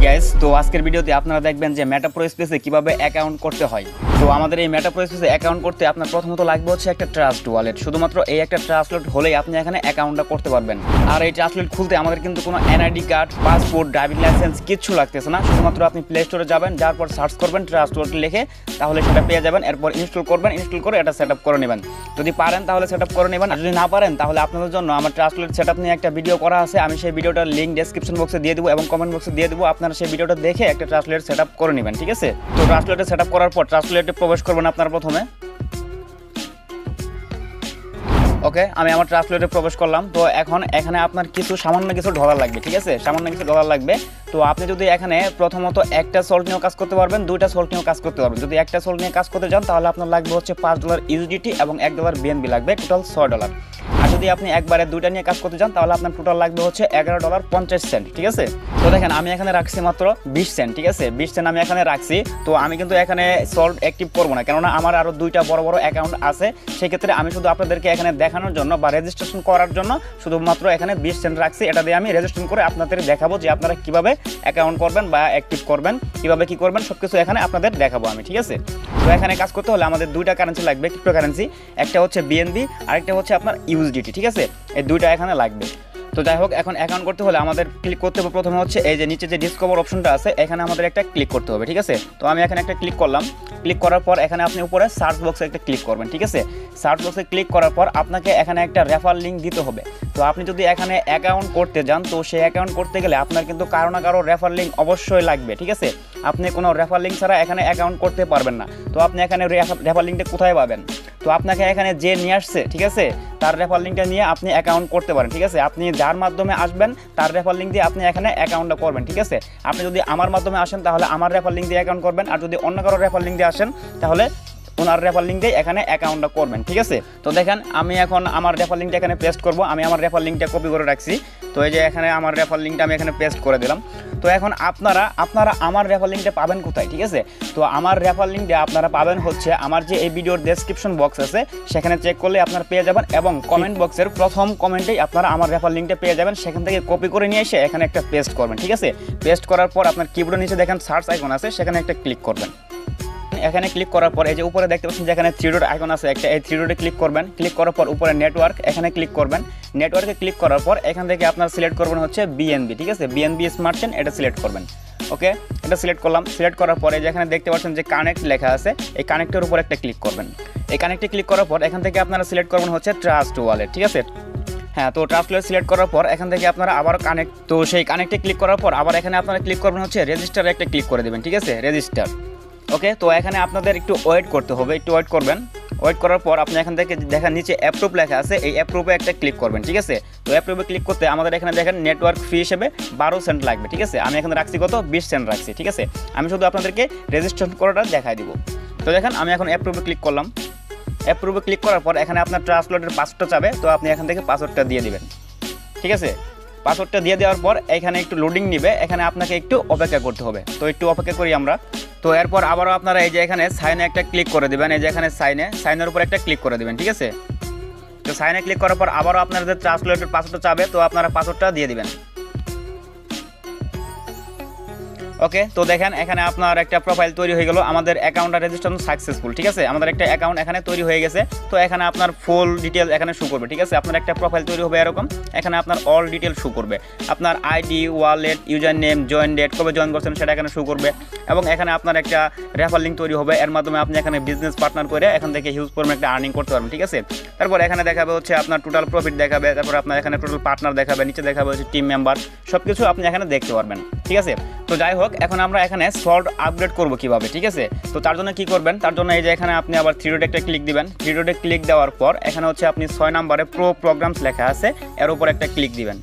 Guys, তো আজকের ভিডিওতে আপনারা দেখবেন যে মেটা প্রো স্পেসে কিভাবে অ্যাকাউন্ট করতে হয়। তো আমাদের এই মেটা প্রো স্পেসে অ্যাকাউন্ট করতে আপনার প্রথমত লাগবে হচ্ছে একটা ট্রাস্ট ওয়ালেট। শুধুমাত্র এই একটা ট্রাস্ট ওয়ালেট হলেই আপনি এখানে অ্যাকাউন্টটা করতে পারবেন। আর এই ট্রাস্ট ওয়ালেট খুলতে আমাদের কিন্তু কোনো NID card, passport, driving licence কিচ্ছু লাগতেছে না। শুধুমাত্র আপনি প্লে স্টোরে যাবেন, যাওয়ার পর সার্চ করবেন ট্রাস্ট ওয়ালেট লিখে, তাহলে সেটা পেয়ে যাবেন। এরপর ইনস্টল করবেন, ইনস্টল করে এটা সেট আপ করে নেবেন। যদি পারেন তাহলে সেট আপ করে নেবেন, আর যদি না পারেন তাহলে আপনাদের জন্য আমার ট্রাস্ট ওয়ালেট সেট আপ নিয়ে একটা ভিডিও করা আছে। আমি সেই ভিডিওটার লিঙ্ক ডেসক্রিপশন বক্সে দিয়ে দেবো এবং কমেন্ট বক্সে দিয়ে দেবো। আপনারা সেই ভিডিওটা দেখে একটা ট্রাস্ট ওয়ালেট সেট আপ করে নেবেন, ঠিক আছে? তো ট্রাস্ট ওয়ালেট সেট আপ করার পর ট্রাস্ট ওয়ালেটে প্রবেশ করবেন আপনারা প্রথমে। ওকে, আমি আমার ট্রাস্ট ওয়ালেটে প্রবেশ করলাম। তো এখন এখানে আপনার সামান্য কিছু ডলার লাগবে, ঠিক আছে? সামান্য কিছু ডলার লাগবে। তো আপনি যদি এখানে প্রথমত একটা সল্ট নিয়েও কাজ করতে পারবেন, দুইটা সল্ট নিয়েও কাজ করতে পারবেন। যদি একটা সল্ট নিয়ে কাজ করতে যান তাহলে আপনার লাগবে হচ্ছে $5 ইউজিটি এবং $1 বিএনবি লাগবে, টোটাল $6। আর যদি আপনি একবারে দুইটা নিয়ে কাজ করতে চান তাহলে আপনার টোটাল লাগবে হচ্ছে $11.50, ঠিক আছে? তো দেখেন আমি এখানে রাখছি মাত্র 20 সেন্ট, ঠিক আছে? 20 সেন্ট আমি এখানে রাখছি। তো আমি কিন্তু এখানে সল্ট অ্যাক্টিভ করবো না, কেননা আমার আরও দুইটা বড় বড় অ্যাকাউন্ট আছে। সেক্ষেত্রে আমি শুধু আপনাদেরকে এখানে দেখানোর জন্য বা রেজিস্ট্রেশন করার জন্য শুধুমাত্র এখানে 20 সেন্ট রাখছি। এটা দিয়ে আমি রেজিস্ট্রেশন করে আপনাদের দেখাবো যে আপনারা কীভাবে অ্যাকাউন্ট করবেন বা অ্যাক্টিভ করবেন, কীভাবে কী করবেন সব কিছু এখানে আপনাদের দেখাবো আমি, ঠিক আছে? তো এখানে কাজ করতে হলে আমাদের দুইটা কারেন্সি লাগবে, ক্রিপ্টো কারেন্সি। একটা হচ্ছে বিএনবি, আরেকটা হচ্ছে আপনার ইউএসডিটি, ঠিক আছে? এই দুইটা এখানে লাগবে। তো যাই হোক, এখন অ্যাকাউন্ট করতে হলে আমাদের ক্লিক করতে হবে প্রথমে হচ্ছে এই যে নিচে যে ডিসকভার অপশনটা আছে, এখানে আমাদের একটা ক্লিক করতে হবে, ঠিক আছে? তো আমি এখানে একটা ক্লিক করলাম। ক্লিক করার পর এখানে আপনি উপরে সার্চ বক্সে একটা ক্লিক করবেন, ঠিক আছে? সার্চ বক্সে ক্লিক করার পর আপনাকে এখানে একটা রেফার লিঙ্ক দিতে হবে। তো আপনি যদি এখানে অ্যাকাউন্ট করতে যান, তো সেই অ্যাকাউন্ট করতে গেলে আপনার কিন্তু কারো না কারো রেফার লিঙ্ক অবশ্যই লাগবে, ঠিক আছে? আপনি কোনো রেফার লিঙ্ক ছাড়া এখানে অ্যাকাউন্ট করতে পারবেন না। তো আপনি এখানে রেফার লিঙ্কটা কোথায় পাবেন? তো আপনাকে এখানে যে নিয়ে আসছে, ঠিক আছে, তার রেফার লিঙ্কটা নিয়ে আপনি অ্যাকাউন্ট করতে পারেন, ঠিক আছে? আপনি যার মাধ্যমে আসবেন তার রেফার লিঙ্ক দিয়ে আপনি এখানে অ্যাকাউন্টটা করবেন, ঠিক আছে? আপনি যদি আমার মাধ্যমে আসেন তাহলে আমার রেফার লিঙ্ক দিয়ে অ্যাকাউন্ট করবেন, আর যদি অন্য কারো রেফার লিঙ্ক দিয়ে আসেন তাহলে ওনার রেফার লিঙ্ক দিয়ে এখানে অ্যাকাউন্টটা করবেন, ঠিক আছে? তো দেখেন আমি এখন আমার রেফার লিঙ্কটা এখানে পেস্ট করব। আমি আমার রেফার লিঙ্কটা কপি করে রাখছি। তো এই যে এখানে আমার রেফার লিঙ্কটা আমি এখানে পেস্ট করে দিলাম। তো এখন আপনারা আমার রেফার লিঙ্কটা পাবেন কোথায়, ঠিক আছে? তো আমার রেফার লিঙ্কটা আপনারা পাবেন হচ্ছে আমার যে এই ভিডিওর ডেসক্রিপশন বক্স আছে সেখানে চেক করলে আপনারা পেয়ে যাবেন, এবং কমেন্ট বক্সের প্রথম কমেন্টেই আপনারা আমার রেফার লিঙ্কটা পেয়ে যাবেন। সেখান থেকে কপি করে নিয়ে এসে এখানে একটা পেস্ট করবেন, ঠিক আছে? পেস্ট করার পর আপনার কিবোর্ডের নিচে দেখেন সার্চ আইকন আছে, সেখানে একটা ক্লিক করবেন। এখানে ক্লিক করার পর এই যে উপরে দেখতে পাচ্ছেন যে এখানে 3 ডট আইকন আছে একটা, এই 3 ডটে ক্লিক করবেন। ক্লিক করার পর উপরে নেটওয়ার্ক, এখানে ক্লিক করবেন। নেটওয়ার্কে ক্লিক করার পর এখান থেকে আপনার সিলেক্ট করবেন হচ্ছে বিএনবি, ঠিক আছে? বিএনবি স্মার্ট চেইন, এটা সিলেক্ট করবেন। ওকে, এটা সিলেক্ট করলাম। সিলেক্ট করার পরে যেখানে দেখতে পাচ্ছেন যে কানেক্ট লেখা আছে, এই কানেক্টের উপর একটা ক্লিক করবেন। এই কানেক্টে ক্লিক করার পর এখান থেকে আপনারা সিলেক্ট করবেন হচ্ছে ট্রাস্ট ওয়ালেট, ঠিক আছে? হ্যাঁ, তো ট্রাস্ট ওয়ালেট সিলেক্ট করার পর এখান থেকে আপনারা আবার কানেক্ট, তো সেই কানেক্টে ক্লিক করার পর আবার এখানে আপনারা ক্লিক করবেন হচ্ছে রেজিস্টারে একটা ক্লিক করে দেবেন, ঠিক আছে? রেজিস্টার। ওকে, তো এখানে আপনাদের একটু ওয়েট করতে হবে, একটু ওয়েট করবেন। ওয়েট করার পর আপনি এখান থেকে দেখেন নিচে অ্যাপ্রুভ লেখা আছে, এই অ্যাপ্রুভে একটা ক্লিক করবেন, ঠিক আছে? তো অ্যাপ্রুভে ক্লিক করতে আমাদের এখানে দেখেন নেটওয়ার্ক ফি হিসেবে 12 সেন্ট লাগবে, ঠিক আছে? আমি এখানে রাখছি কত, 20 সেন্ট রাখছি, ঠিক আছে? আমি শুধু আপনাদেরকে রেজিস্ট্রেশন করাটা দেখাই দিব। তো দেখেন আমি এখন অ্যাপ্রুভে ক্লিক করলাম। অ্যাপ্রুভে ক্লিক করার পর এখানে আপনার ট্রাস্ট ওয়ালেটের পাসওয়ার্ডটা চাবে, তো আপনি এখান থেকে পাসওয়ার্ডটা দিয়ে দিবেন, ঠিক আছে? পাসওয়ার্ডটা দিয়ে দেওয়ার পর এখানে একটু লোডিং নিবে, এখানে আপনাকে একটু অপেক্ষা করতে হবে। তো একটু অপেক্ষা করি আমরা। তো এরপর আবারও আপনারা এই যে এখানে সাইনে একটা ক্লিক করে দেবেন, এই যে এখানে সাইনের উপর একটা ক্লিক করে দেবেন, ঠিক আছে? তো সাইনে ক্লিক করার পর আবারও আপনাদের ট্রাস্ট ওয়ালেটের পাসওয়ার্ডটা চাবে, তো আপনারা পাসওয়ার্ডটা দিয়ে দিবেন। ওকে, তো দেখেন এখানে আপনার একটা প্রোফাইল তৈরি হয়ে গেল, আমাদের অ্যাকাউন্টটা রেজিস্ট্রেশন সাকসেসফুল, ঠিক আছে? আমাদের একটা অ্যাকাউন্ট এখানে তৈরি হয়ে গেছে। তো এখানে আপনার ফুল ডিটেল এখানে শো করবে, ঠিক আছে? আপনার একটা প্রোফাইল তৈরি হবে এরকম, এখানে আপনার অল ডিটেল শো করবে। আপনার ID, wallet, user name, join date, কবে জয়েন করছেন সেটা এখানে শো করবে, এবং এখানে আপনার একটা রেফার লিঙ্ক তৈরি হবে। এর মাধ্যমে আপনি এখানে বিজনেস পার্টনার করে এখান থেকে হিউজ পরিমাণে একটা আর্নিং করতে পারবেন, ঠিক আছে? তারপর এখানে দেখাবে হচ্ছে আপনার টোটাল প্রফিট দেখাবে, তারপর আপনার এখানে টোটাল পার্টনার দেখাবে, নিচে দেখাবে হচ্ছে টিম মেম্বার, সব কিছু আপনি এখানে দেখতে পারবেন, ঠিক আছে? তো যাই হোক, এখন আমরা এখানে সল্ট আপগ্রেড করব কিভাবে, ঠিক আছে? তো তার জন্য কি করবেন, তার জন্য এই যে এখানে আপনি আবার 3 ডটে একটা ক্লিক দিবেন। 3 ডটে ক্লিক দেওয়ার পর এখানে হচ্ছে আপনি 6 নম্বরে প্রো প্রোগ্রামস লেখা আছে, এর উপর একটা ক্লিক দিবেন।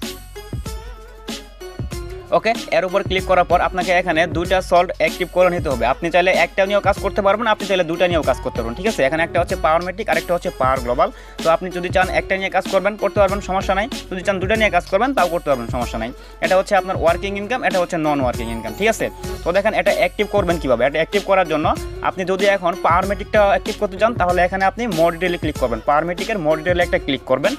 ওকে, এর উপর ক্লিক করার পর আপনাকে এখানে দুইটা সল্ট অ্যাক্টিভ করে নিতে হবে। আপনি চাইলে একটা নিয়েও কাজ করতে পারবেন, আপনি চাইলে দুইটা নিয়েও কাজ করতে পারবেন, ঠিক আছে? এখানে একটা হচ্ছে পাওয়ার মেট্রিক আর একটা হচ্ছে পাওয়ার গ্লোবাল। তো আপনি যদি চান একটা নিয়ে কাজ করতে পারবেন, সমস্যা নাই। যদি চান দুইটা নিয়ে কাজ করবেন তাও করতে পারবেন, সমস্যা নাই। এটা হচ্ছে আপনার ওয়ার্কিং ইনকাম, এটা হচ্ছে নন ওয়ার্কিং ইনকাম, ঠিক আছে? তো দেখেন এটা অ্যাক্টিভ করবেন কিভাবে। এটা অ্যাক্টিভ করার জন্য আপনি যদি এখন পাওয়ার মেট্রিকটা অ্যাক্টিভ করতে চান তাহলে এখানে আপনি মোর ডিটেইলে ক্লিক করবেন। পাওয়ার মেট্রিকের মোর ডিটেইলে একটা ক্লিক করবেন।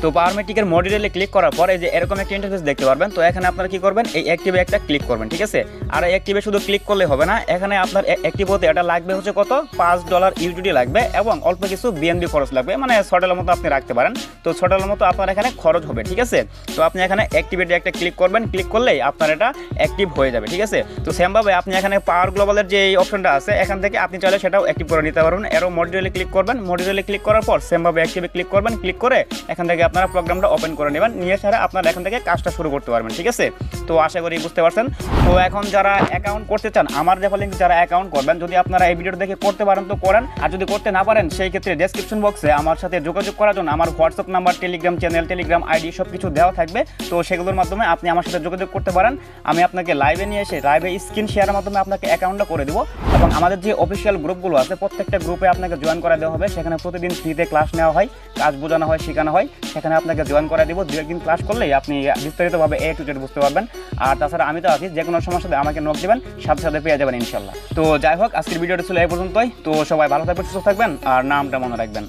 তো পাওয়ার মেট্রিকের মোর ডিটেইলে ক্লিক করার পর এই যে এরকম একটা ইন্টারফেস দেখতে পারবেন। তো এখানে আপনারা কি করবেন, এই অ্যাক্টিভে একটা ক্লিক করবেন, ঠিক আছে। আর এই অ্যাক্টিভে শুধু ক্লিক করলে হবে না, এখানে আপনার অ্যাক্টিভ হতে এটা লাগবে হচ্ছে কত, $5 ইউডিডি লাগবে এবং অল্প কিছু বিএনবি খরচ লাগবে, মানে $6 মতো আপনি রাখতে পারেন। তো $6 মতো আপনার এখানে খরচ হবে, ঠিক আছে। তো আপনি এখানে অ্যাক্টিভেটে একটা ক্লিক করবেন, ক্লিক করলেই আপনার এটা অ্যাক্টিভ হয়ে যাবে, ঠিক আছে। তো সেমভাবে আপনি এখানে পাওয়ার গ্লোবালের যে এই অপশনটা আছে এখান থেকে আপনি চাইলে সেটাও অ্যাক্টিভ করে নিতে পারবেন। এরও মডিউলে ক্লিক করবেন, মডিউলে ক্লিক করার পর সেমভাবে অ্যাক্টিভে ক্লিক করবেন, ক্লিক করে এখান থেকে আপনারা প্রোগ্রামটা ওপেন করে নেবেন, নিয়ে সারা আপনারা এখান থেকে কাজটা শুরু করতে পারবেন, ঠিক আছে। তো আশা করি বুঝতে পারছেন। তো এখন যারা অ্যাকাউন্ট করতে চান, আমার রেফারেন্স যারা অ্যাকাউন্ট করবেন, যদি আপনারা এই ভিডিওটা দেখে করতে পারেন তো করেন, আর যদি করতে না পারেন সেই ক্ষেত্রে ডেসক্রিপশন বক্সে আমার সাথে যোগাযোগ করার জন্য আমার WhatsApp number, Telegram channel, Telegram ID সব কিছু দেওয়া থাকবে। তো সেগুলোর মাধ্যমে আপনি আমার সাথে যোগাযোগ করতে পারেন। আমি আপনাকে লাইভে নিয়ে এসে লাইভে স্ক্রিন শেয়ারের মাধ্যমে আপনাকে অ্যাকাউন্টটা করে দেবো। এবং আমাদের যে অফিসিয়াল গ্রুপগুলো আছে প্রত্যেকটা গ্রুপে আপনাকে জয়েন করা দেওয়া হবে। সেখানে প্রতিদিন ফ্রিতে ক্লাস নেওয়া হয়, কাজ বোঝানো হয়, শেখানো হয়। সেখানে আপনাকে জয়েন করা দেবো। 2 একদিন ক্লাস করলেই আপনি বিস্তারিতভাবে A to Z বুঝতে পারবেন। আর তাছাড়া আমি তো আছি, যে কোনো সমস্যাতে আমাকে নক দেবেন, সাথে সাথে পেয়ে যাবেন ইনশাল্লাহ। তো যাই হোক, আজকের ভিডিওটা ছিল এই পর্যন্তই। তো সবাই ভালো থাকবেন, সুস্থ থাকবেন আর নামটা মনে রাখবেন।